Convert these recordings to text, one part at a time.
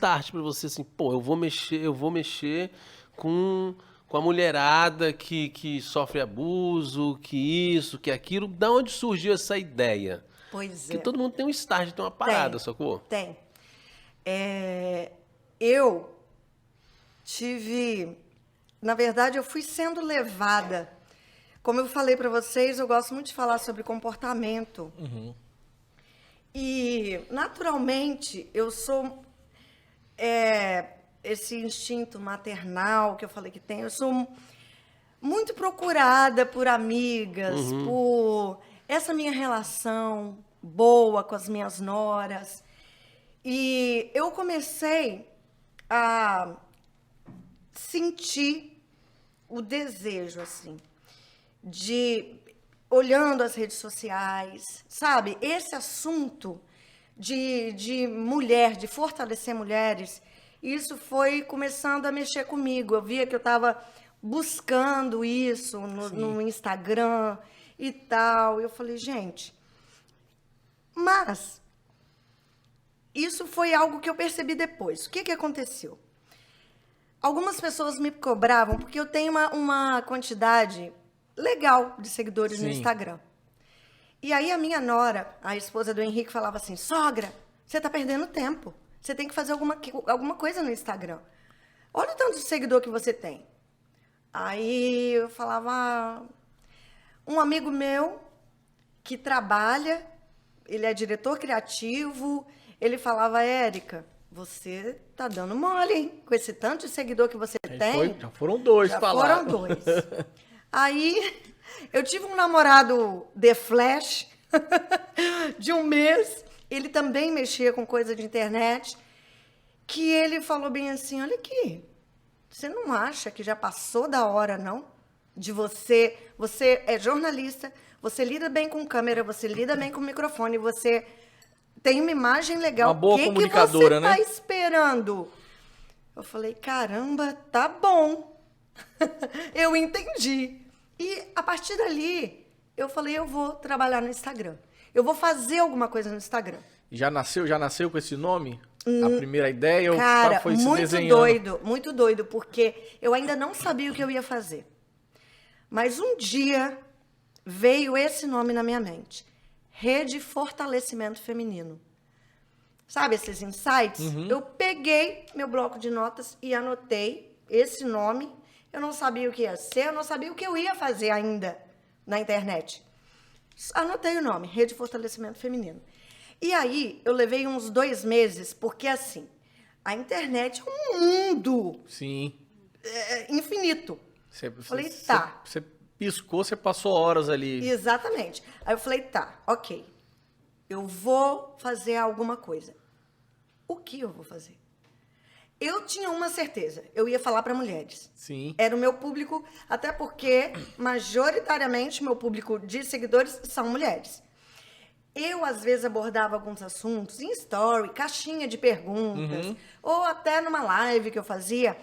start para você assim, pô, eu vou mexer com a mulherada que sofre abuso, que isso, que aquilo. Da onde surgiu essa ideia? Pois Porque é. todo mundo tem um start, tem uma parada, Tem, sacou? tem. Eu tive... Na verdade, eu fui sendo levada. Como eu falei para vocês, eu gosto muito de falar sobre comportamento. E, naturalmente, eu sou... esse instinto maternal que eu falei que tem, eu sou muito procurada por amigas, por essa minha relação boa com as minhas noras. E eu comecei a sentir o desejo, assim, de, olhando as redes sociais, sabe? Esse assunto de mulher, de fortalecer mulheres, isso foi começando a mexer comigo. Eu via que eu estava buscando isso no Instagram e tal. Eu falei, gente, mas isso foi algo que eu percebi depois. O que aconteceu? Algumas pessoas me cobravam porque eu tenho uma quantidade legal de seguidores no Sim. Instagram. E aí a minha nora, a esposa do Henrique, falava assim, sogra, você está perdendo tempo. Você tem que fazer alguma coisa no Instagram. Olha o tanto de seguidor que você tem. Aí eu falava, um amigo meu que trabalha, ele é diretor criativo, ele falava, Érica, você tá dando mole, hein? Com esse tanto de seguidor que você tem. Já foram dois Já falaram. foram dois. Aí eu tive um namorado The Flash de um mês. Ele também mexia com coisa de internet. Que ele falou bem assim, olha aqui, você não acha que já passou da hora, não? De você é jornalista, você lida bem com câmera, você lida bem com microfone, você tem uma imagem legal. Uma boa O que comunicadora, você tá né? esperando? Eu falei, caramba, tá bom. Eu entendi. E a partir dali, eu falei, eu vou trabalhar no Instagram. Eu vou fazer alguma coisa no Instagram. Já nasceu com esse nome? A primeira ideia ou Cara, foi se muito desenhando? muito doido, porque eu ainda não sabia o que eu ia fazer. Mas um dia veio esse nome na minha mente. Rede Fortalecimento Feminino. Sabe esses insights? Eu peguei meu bloco de notas e anotei esse nome. Eu não sabia o que ia ser, eu não sabia o que eu ia fazer ainda na internet. Anotei o nome, Rede Fortalecimento Feminino. E aí, eu levei uns 2 meses, porque assim, a internet é um mundo Sim. infinito. Falei, Você tá. Você piscou, você passou horas ali. Exatamente. Aí eu falei, tá, ok. Eu vou fazer alguma coisa. O que eu vou fazer? Eu tinha uma certeza, eu ia falar para mulheres. Sim. Era o meu público, até porque, majoritariamente, meu público de seguidores são mulheres. Eu, às vezes, abordava alguns assuntos em story, caixinha de perguntas, ou até numa live que eu fazia.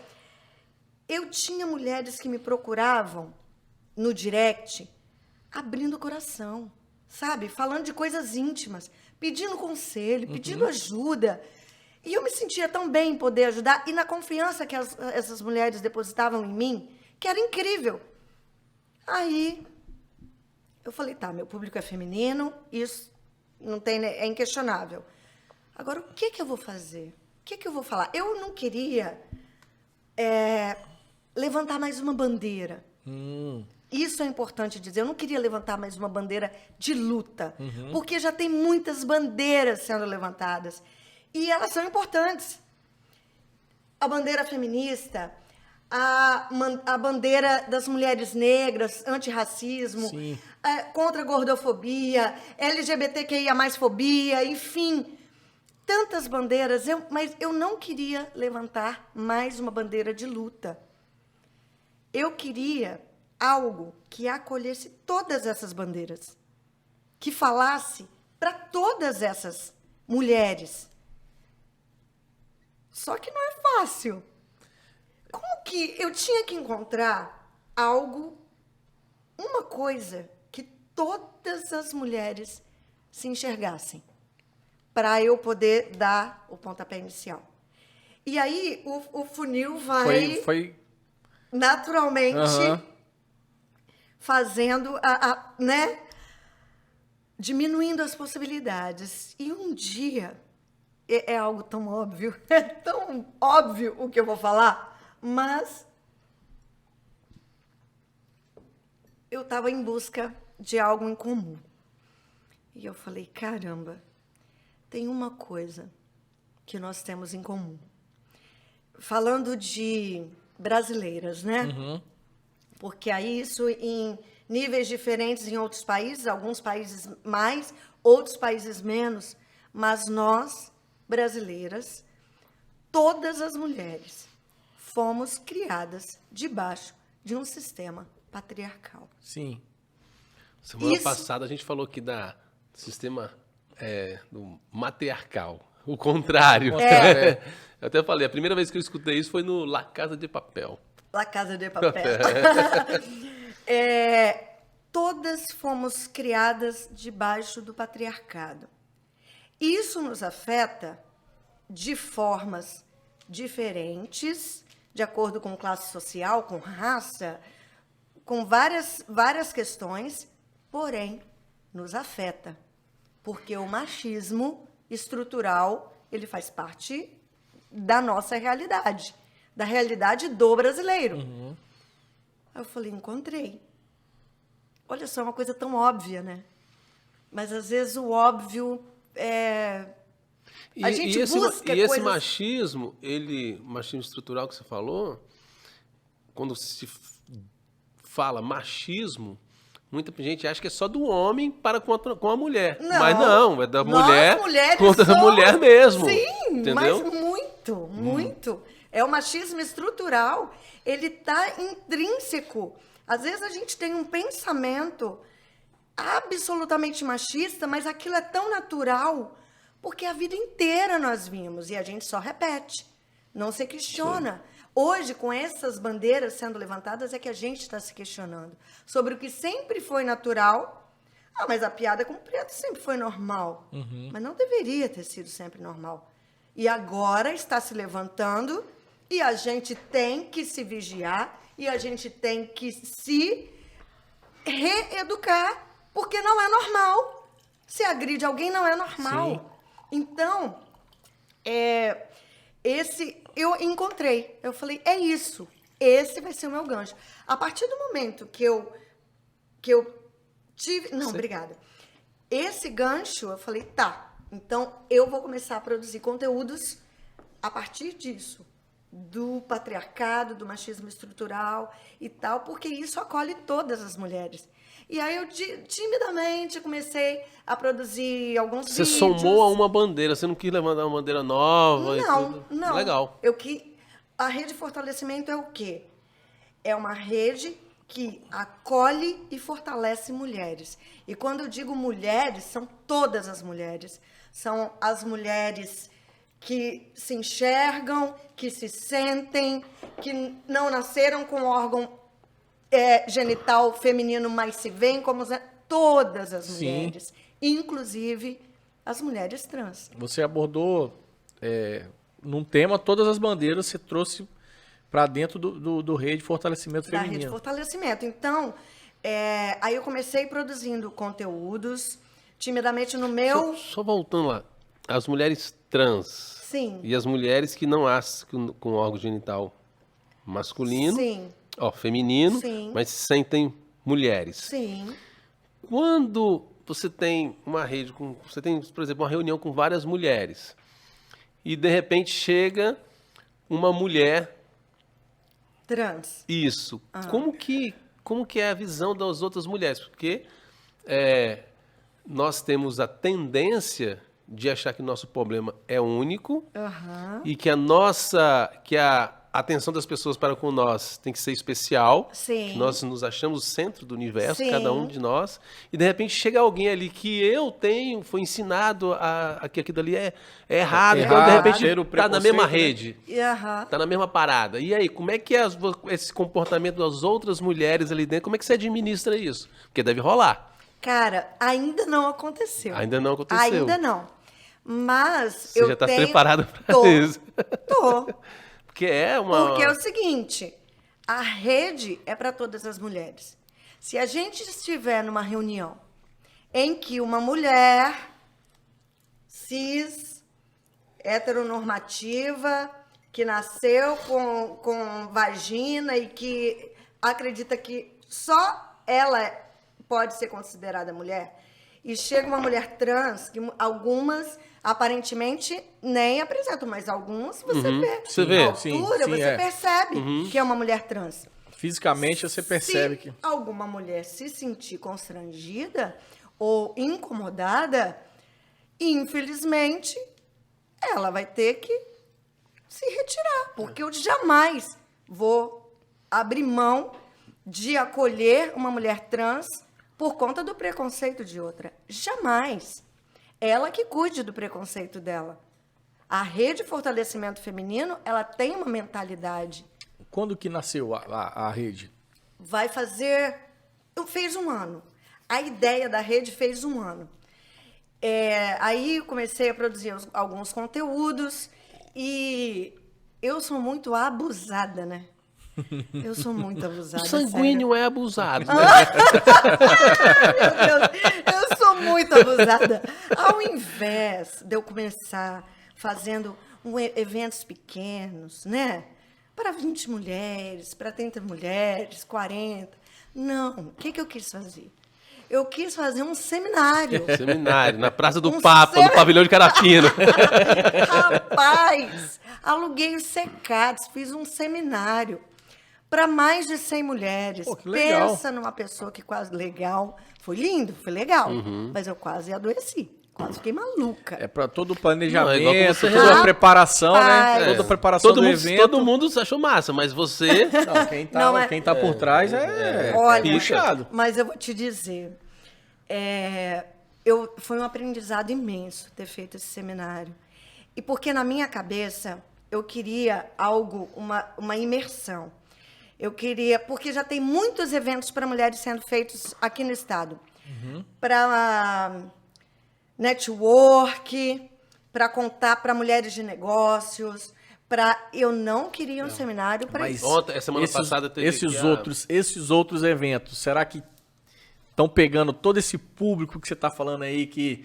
Eu tinha mulheres que me procuravam no direct, abrindo o coração, sabe? Falando de coisas íntimas, pedindo conselho, pedindo ajuda. E eu me sentia tão bem em poder ajudar, e na confiança que essas mulheres depositavam em mim, que era incrível. Aí, eu falei, tá, meu público é feminino, isso não tem, é inquestionável. Agora, o que eu vou fazer? O que eu vou falar? Eu não queria levantar mais uma bandeira. Isso é importante dizer. Eu não queria levantar mais uma bandeira de luta, porque já tem muitas bandeiras sendo levantadas. E elas são importantes. A bandeira feminista, a bandeira das mulheres negras, antirracismo, contra a gordofobia, LGBTQIA+fobia, enfim, tantas bandeiras, mas eu não queria levantar mais uma bandeira de luta. Eu queria algo que acolhesse todas essas bandeiras, que falasse para todas essas mulheres. Só que não é fácil. Como que eu tinha que encontrar algo, uma coisa que todas as mulheres se enxergassem, para eu poder dar o pontapé inicial. E aí o funil vai Foi... naturalmente Aham. fazendo né? Diminuindo as possibilidades. E um dia, é algo tão óbvio, é tão óbvio o que eu vou falar, mas eu estava em busca de algo em comum. E eu falei, caramba, tem uma coisa que nós temos em comum. Falando de brasileiras, né? Porque aí isso em níveis diferentes em outros países, alguns países mais, outros países menos, mas nós, brasileiras, todas as mulheres, fomos criadas debaixo de um sistema patriarcal. Sim. Semana Isso. passada a gente falou aqui da sistema do matriarcal. O contrário. Eu até falei, a primeira vez que eu escutei isso foi no La Casa de Papel. La Casa de Papel. Todas fomos criadas debaixo do patriarcado. Isso nos afeta de formas diferentes, de acordo com classe social, com raça, com várias questões, porém, nos afeta. Porque o machismo estrutural, ele faz parte da nossa realidade, da realidade do brasileiro. Aí eu falei, encontrei. Olha só, uma coisa tão óbvia, né? Mas, às vezes, o óbvio a gente busca esse coisas... machismo, machismo estrutural que você falou, quando se fala machismo, muita gente acha que é só do homem para com a mulher. Não, mas não, é da nós, mulher mulheres, contra a somos... mulher mesmo. Sim, entendeu? mas muito. É o machismo estrutural, ele está intrínseco. Às vezes a gente tem um pensamento absolutamente machista, mas aquilo é tão natural, porque a vida inteira nós vimos e a gente só repete, não se questiona. Sim. Hoje, com essas bandeiras sendo levantadas, é que a gente está se questionando sobre o que sempre foi natural. Mas a piada com o preto sempre foi normal. Mas não deveria ter sido sempre normal. E agora está se levantando e a gente tem que se vigiar e a gente tem que se reeducar, porque não é normal. Se agride alguém, não é normal. Sim. Então, eu encontrei. Eu falei, é isso. Esse vai ser o meu gancho. A partir do momento que eu tive... Não, obrigada. Esse gancho, eu falei, tá. Então, eu vou começar a produzir conteúdos a partir disso. Do patriarcado, do machismo estrutural e tal, porque isso acolhe todas as mulheres. E aí eu timidamente comecei a produzir alguns vídeos. Você somou a uma bandeira, você não quis levantar uma bandeira nova? Não. Legal. A rede de fortalecimento é o quê? É uma rede que acolhe e fortalece mulheres. E quando eu digo mulheres, são todas as mulheres. São as mulheres que se enxergam, que se sentem, que não nasceram com órgão genital feminino, mas se veem como todas as mulheres, inclusive as mulheres trans. Você abordou, num tema, todas as bandeiras, você trouxe para dentro do rede de fortalecimento feminino. Da rede de fortalecimento. Então, aí eu comecei produzindo conteúdos, timidamente no meu... Só voltando lá, as mulheres trans. Sim. E as mulheres que não nascem com órgão genital masculino. Sim. Feminino, Sim. mas se sentem mulheres. Sim. Quando você tem uma rede, você tem, por exemplo, uma reunião com várias mulheres, e de repente chega uma mulher... Trans. Isso. Como que é a visão das outras mulheres? Porque nós temos a tendência de achar que nosso problema é único e que a atenção das pessoas para com nós tem que ser especial. Sim. Que nós nos achamos o centro do universo, Sim. cada um de nós. E, de repente, chega alguém ali que foi ensinado que aquilo ali é errado. Então, de repente, está na mesma rede. Está na mesma parada. E aí, como é que é esse comportamento das outras mulheres ali dentro? Como é que você administra isso? Porque deve rolar. Cara, ainda não aconteceu. Ainda não aconteceu. Ainda não. Mas Você já está preparada para isso? Tô. Porque é o seguinte, a rede é para todas as mulheres. Se a gente estiver numa reunião em que uma mulher cis, heteronormativa, que nasceu com vagina e que acredita que só ela pode ser considerada mulher, e chega uma mulher trans, que algumas aparentemente nem apresentam, mas algumas você vê. Você vê? A altura, você percebe que é uma mulher trans. Fisicamente você percebe que... Se alguma mulher se sentir constrangida ou incomodada, infelizmente, ela vai ter que se retirar, porque eu jamais vou abrir mão de acolher uma mulher trans por conta do preconceito de outra. Jamais. Ela que cuide do preconceito dela. A Rede Fortalecimento Feminino, ela tem uma mentalidade. Quando que nasceu a rede? Vai fazer... Fez um ano. A ideia da rede fez um ano. Aí eu comecei a produzir alguns conteúdos e eu sou muito abusada, né? Eu sou muito abusada. O sanguíneo sério. É abusado. Né? Meu Deus, eu sou muito abusada. Ao invés de eu começar fazendo eventos pequenos, né? Para 20 mulheres, para 30 mulheres, 40. Não, o que eu quis fazer? Eu quis fazer um seminário. Seminário, na Praça do Papa, no pavilhão de Carapina. Rapaz, aluguei os secados, fiz um seminário para mais de 100 mulheres. Pô, que legal. Pensa numa pessoa que quase... Legal. Foi lindo, foi legal. Mas eu quase adoeci. Quase fiquei maluca. É para todo o planejamento, não, toda a preparação, né? Toda a preparação do evento. Todo mundo achou massa, mas você... Não, quem tá por trás olha, puxado. Mas eu vou te dizer, foi um aprendizado imenso ter feito esse seminário. E porque na minha cabeça eu queria algo, uma imersão. Eu queria, porque já tem muitos eventos para mulheres sendo feitos aqui no estado. Para network, para contar para mulheres de negócios, eu não queria um seminário para isso. Ontem, semana passada teve esses outros eventos, será que estão pegando todo esse público que você está falando aí, que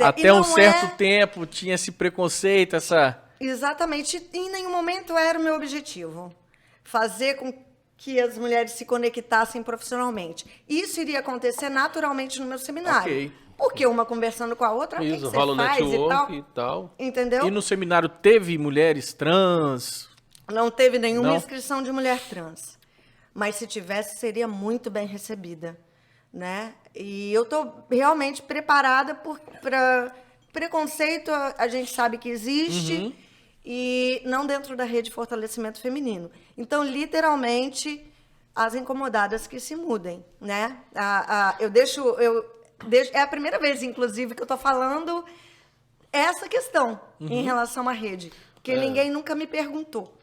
até um certo tempo tinha esse preconceito, essa... Exatamente, em nenhum momento era o meu objetivo. Fazer com que as mulheres se conectassem profissionalmente. Isso iria acontecer naturalmente no meu seminário. Okay. Porque uma conversando com a outra, isso, o que rola você faz network e tal. Entendeu? E no seminário teve mulheres trans? Não teve nenhuma inscrição de mulher trans. Mas se tivesse, seria muito bem recebida. Né? E eu estou realmente preparada para preconceito, a gente sabe que existe, e não dentro da Rede Fortalecimento Feminino. Então, literalmente, as incomodadas que se mudem, né? É a primeira vez, inclusive, que eu estou falando essa questão em relação à rede, porque ninguém nunca me perguntou.